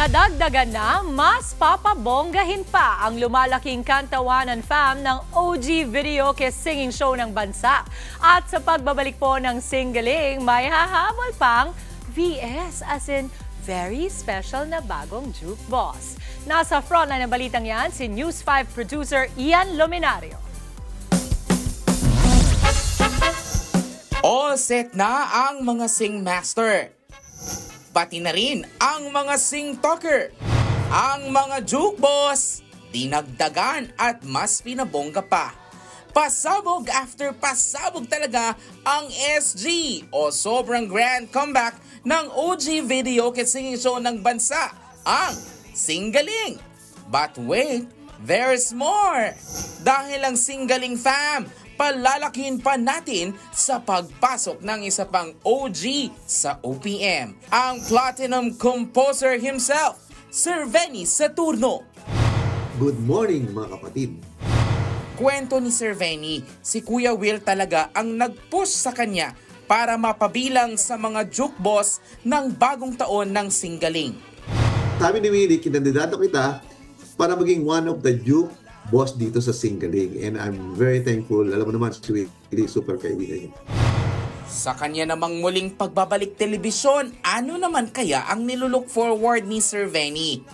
Nadagdagan na, mas papabonggahin pa ang lumalaking kantawanan fam ng OG Videoke singing show ng bansa. At sa pagbabalik po ng singling, may hahabol pang VS as in very special na bagong jukebox. Nasa frontline ng balitang yan si News 5 producer Ian Luminario. All set na ang mga sing master. Pati na rin ang mga sing-talker. Ang mga jukeboss, dinagdagan at mas pinabongga pa. Pasabog after pasabog talaga ang SG o sobrang grand comeback ng OG Videoke singing show ng bansa, ang Singgaling. But wait, there's more. Dahil ang Singgaling fam, palalakihin pa natin sa pagpasok ng isa pang OG sa OPM, ang platinum composer himself, Sir Venny Saturno. Good morning mga kapatid. Kwento ni Sir Venny, si Kuya Will talaga ang nag-push sa kanya para mapabilang sa mga jukeboss ng bagong taon ng Singgaling. Sabi ni Willie, kinandidato kita para maging one of the jukeboss dito sa Singgaling. And I'm very thankful. Alam mo naman, si Willie, super kaibigan niya. Sa kanya namang muling pagbabalik telebisyon, ano naman kaya ang nilulook forward ni Sir Venny?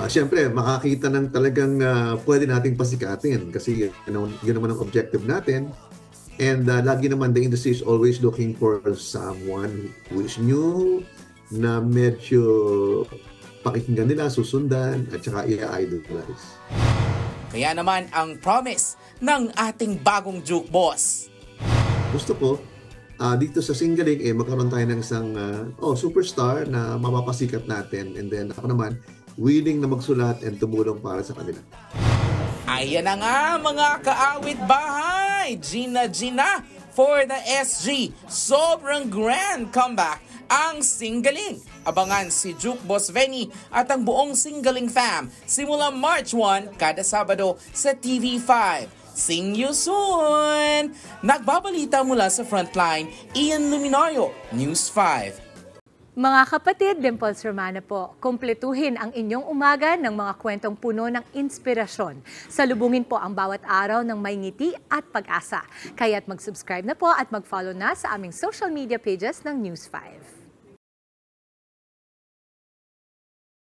Siyempre, makakita ng talagang pwede nating pasikatin kasi yun naman ang objective natin. And lagi naman the industry is always looking for someone who is new, na medyo pakikinggan nila, susundan, at saka i-idolize. Kaya naman ang promise ng ating bagong jukeboss. Gusto ko, dito sa Singgaling, magkaroon tayo ng isang superstar na mapapasikat natin. And then ako naman, willing na magsulat and tumulong para sa kanila. Ayan na nga mga kaawit bahay! Gina for the SG. Sobrang grand comeback ang Singgaling. Abangan si Jukeboss Venny at ang buong Singgaling fam simula March 1 kada Sabado sa TV5. Sing you soon! Nagbabalita mula sa Frontline, Ian Luminario, News 5. Mga kapatid, Dimples Romana po, kumpletuhin ang inyong umaga ng mga kwentong puno ng inspirasyon. Salubungin po ang bawat araw ng may ngiti at pag-asa. Kaya't mag-subscribe na po at mag-follow na sa aming social media pages ng News 5.